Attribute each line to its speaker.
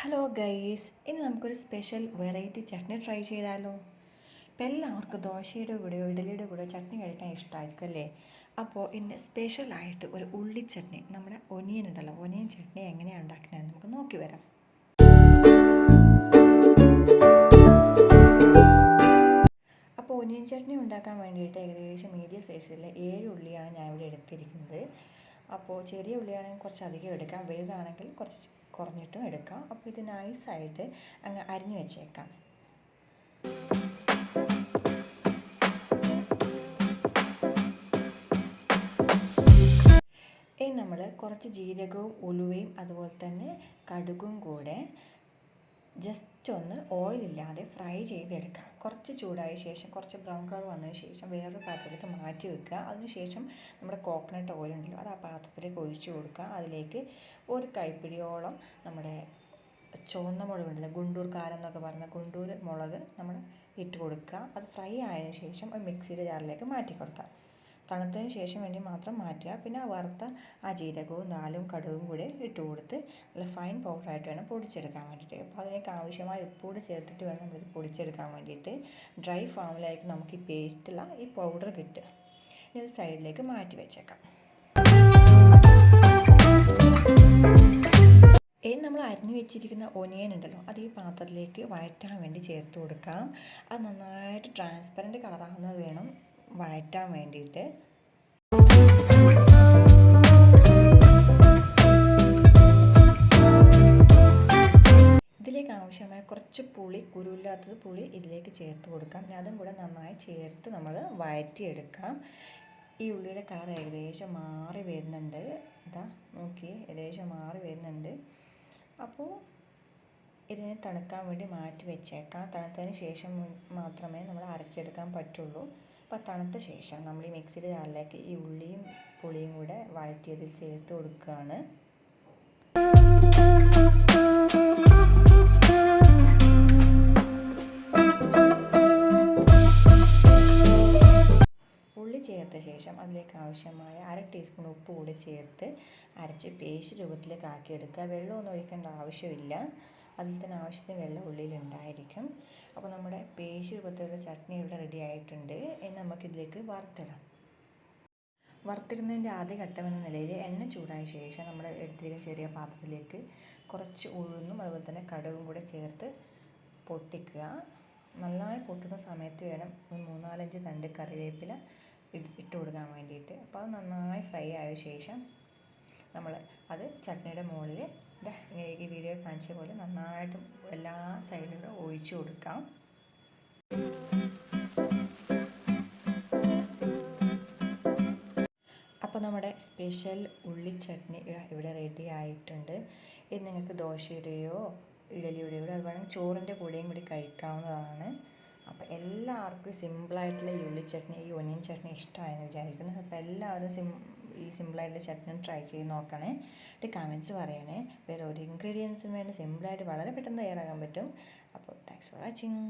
Speaker 1: Hello guys, ഇന്ന് നമുക്കൊരു special variety chutney try ചെയ്താലോ? ഇപ്പം എല്ലാവർക്കും ദോശയുടെ കൂടെയോ ഇഡലിയുടെ കൂടെയോ ചട്നി കഴിക്കാൻ ഇഷ്ടമായിരിക്കും അല്ലേ? അപ്പോൾ ഇന്ന് സ്പെഷ്യലായിട്ട് ഒരു ഉള്ളി ചട്നി, നമ്മുടെ ഒനിയൻ ഉണ്ടല്ലോ, ഒനിയൻ ചട്നി എങ്ങനെയാണ് ഉണ്ടാക്കുന്നത് നമുക്ക് നോക്കി വരാം. അപ്പോൾ ഒനിയൻ ചട്നി ഉണ്ടാക്കാൻ വേണ്ടിയിട്ട് ഏകദേശം മീഡിയം സൈസിലെ 7 ഉള്ളിയാണ് ഞാൻ ഇവിടെ എടുത്തിരിക്കുന്നത്. അപ്പോൾ ചെറിയ ഉള്ളിയാണെങ്കിൽ കുറച്ച് അധികം എടുക്കാം, വലുതാണെങ്കിൽ കുറച്ച് കുറഞ്ഞിട്ടും എടുക്കാം. അപ്പോൾ ഇത് നൈസായിട്ട് അങ്ങ് അരിഞ്ഞു വെച്ചേക്കാം. ഇനി നമ്മൾ കുറച്ച് ജീരകവും ഉലുവയും അതുപോലെ തന്നെ കടുകും കൂടെ ജസ്റ്റ് ഒന്ന് ഓയിലില്ലാതെ ഫ്രൈ ചെയ്തെടുക്കാം. കുറച്ച് ചൂടായ ശേഷം കുറച്ച് ബ്രൗൺ കളർ വന്നതിന് ശേഷം വേറൊരു പാത്രത്തിലേക്ക് മാറ്റി വെക്കുക. അതിനുശേഷം നമ്മുടെ കോക്കനട്ട് ഓയിൽ ഉണ്ടല്ലോ, അത് ആ പാത്രത്തിലേക്ക് ഒഴിച്ചു കൊടുക്കുക. അതിലേക്ക് ഒരു കൈപ്പിടിയോളം നമ്മുടെ ചുവന്ന മുളക് ഉണ്ടല്ലോ, ഗുണ്ടൂർ കാരം എന്നൊക്കെ പറഞ്ഞ ഗുണ്ടൂർ മുളക് നമ്മൾ ഇട്ട് കൊടുക്കുക. അത് ഫ്രൈ ആയതിനു ശേഷം ഒരു മിക്സിയുടെ ജാറിലേക്ക് മാറ്റി കൊടുക്കുക. തണുത്തതിന് ശേഷം വേണ്ടി മാത്രം മാറ്റുക. പിന്നെ വറുത്ത ആ ജീരകവും ദാലും കടുകും കൂടി ഇട്ട് കൊടുത്ത് നല്ല ഫൈൻ പൗഡറായിട്ട് വേണം പൊടിച്ചെടുക്കാൻ വേണ്ടിയിട്ട്. അപ്പോൾ അതിലേക്ക് ആവശ്യമായ ഉപ്പൂടെ ചേർത്തിട്ട് വേണം നമ്മളിത് പൊടിച്ചെടുക്കാൻ വേണ്ടിയിട്ട്. ഡ്രൈ ഫോമിലായിരിക്കും നമുക്ക് ഈ പേസ്റ്റുള്ള ഈ പൗഡർ കിട്ടുക. ഇനി ഇത് സൈഡിലേക്ക് മാറ്റി വെച്ചേക്കാം. ഇനി നമ്മൾ അരിഞ്ഞു വെച്ചിരിക്കുന്ന ഒനിയൻ ഉണ്ടല്ലോ, അത് ഈ പാത്രത്തിലേക്ക് വഴറ്റാൻ വേണ്ടി ചേർത്ത് കൊടുക്കാം. അത് നന്നായിട്ട് ട്രാൻസ്പെറൻറ്റ് കളറാകുന്നത് വേണം വഴറ്റാൻ വേണ്ടിയിട്ട്. ഇതിലേക്ക് ആവശ്യമായ കുറച്ച് പുളി, കുരുവില്ലാത്തത് പുളി ഇതിലേക്ക് ചേർത്ത് കൊടുക്കാം. അതും കൂടെ നന്നായി ചേർത്ത് നമ്മൾ വഴറ്റിയെടുക്കാം. ഈ ഉള്ളിയുടെ കളർ ഏകദേശം മാറി വരുന്നുണ്ട്. ഇതാ നോക്കി, ഏകദേശം മാറി വരുന്നുണ്ട്. അപ്പോൾ ഇതിനെ തണുക്കാൻ വേണ്ടി മാറ്റി വെച്ചേക്കാം. തണുത്തതിന് ശേഷം മാത്രമേ നമ്മൾ അരച്ചെടുക്കാൻ പറ്റുള്ളൂ. അപ്പോൾ തണുത്ത ശേഷം നമ്മൾ ഈ മിക്സിയുടെ ജാറിലേക്ക് ഈ ഉള്ളിയും പുളിയും കൂടെ വഴറ്റിയതിൽ ചേർത്ത് കൊടുക്കുകയാണ്. ഉള്ളി ചേർത്ത ശേഷം അതിലേക്ക് ആവശ്യമായ 1/2 ടീസ്പൂൺ ഉപ്പ് കൂടി ചേർത്ത് അരച്ച് പേസ്റ്റ് രൂപത്തിലേക്ക് ആക്കിയെടുക്കുക. വെള്ളമൊന്നും ഒഴിക്കേണ്ട ആവശ്യമില്ല, അതിൽ തന്നെ ആവശ്യത്തിന് വെള്ളം ഉള്ളിലുണ്ടായിരിക്കും. അപ്പോൾ നമ്മുടെ പേസ്റ്റ് രൂപത്തിലുള്ള ചട്നി ഇവിടെ റെഡി ആയിട്ടുണ്ട്. ഇനി നമുക്കിതിലേക്ക് വറുത്തിടാം. വറുത്തിടുന്നതിൻ്റെ ആദ്യ ഘട്ടമെന്ന നിലയിൽ എണ്ണ ചൂടായ ശേഷം നമ്മൾ എടുത്തിരിക്കുന്ന ചെറിയ പാത്രത്തിലേക്ക് കുറച്ച് ഉഴുന്നും അതുപോലെ തന്നെ കടുകും കൂടെ ചേർത്ത് പൊട്ടിക്കുക. നന്നായി പൊട്ടുന്ന സമയത്ത് വേണം 3-4 തണ്ട് കറിവേപ്പില ഇട്ട് കൊടുക്കാൻ വേണ്ടിയിട്ട്. അപ്പോൾ അത് നന്നായി ഫ്രൈ ആയ ശേഷം നമ്മൾ അത് ചട്നിയുടെ മുകളിൽ ഇങ്ങനെ ഈ വീഡിയോ കാണിച്ച പോലെ നന്നായിട്ട് എല്ലാ സൈഡിലും ഒഴിച്ചു കൊടുക്കാം. അപ്പോൾ നമ്മുടെ സ്പെഷ്യൽ ഉള്ളി ചട്നി ഇവിടെ റെഡി ആയിട്ടുണ്ട്. ഇത് നിങ്ങൾക്ക് ദോശയുടെയോ ഇഡലിയുടെയോ കൂടെ, അത് വേണമെങ്കിൽ ചോറിൻ്റെ കൂടെയും കൂടി കഴിക്കാവുന്നതാണ്. അപ്പോൾ എല്ലാവർക്കും സിമ്പിളായിട്ടുള്ള ഈ ഉള്ളി ചട്നി, ഈ ഒനിയൻ ചട്നി ഇഷ്ടമായെന്ന് വിചാരിക്കുന്നു. അപ്പോൾ എല്ലാവരും ഈ സിമ്പിളായിട്ടുള്ള ചട്നി ട്രൈ ചെയ്ത് നോക്കണേ. എന്നിട്ട് കമൻറ്റ്സ് പറയണേ. വേറെ ഒരു ഇൻഗ്രീഡിയൻസും വേണ്ട, സിമ്പിളായിട്ട് വളരെ പെട്ടെന്ന് തയ്യാറാക്കാൻ പറ്റും. അപ്പോൾ താങ്ക്സ് ഫോർ വാച്ചിങ്.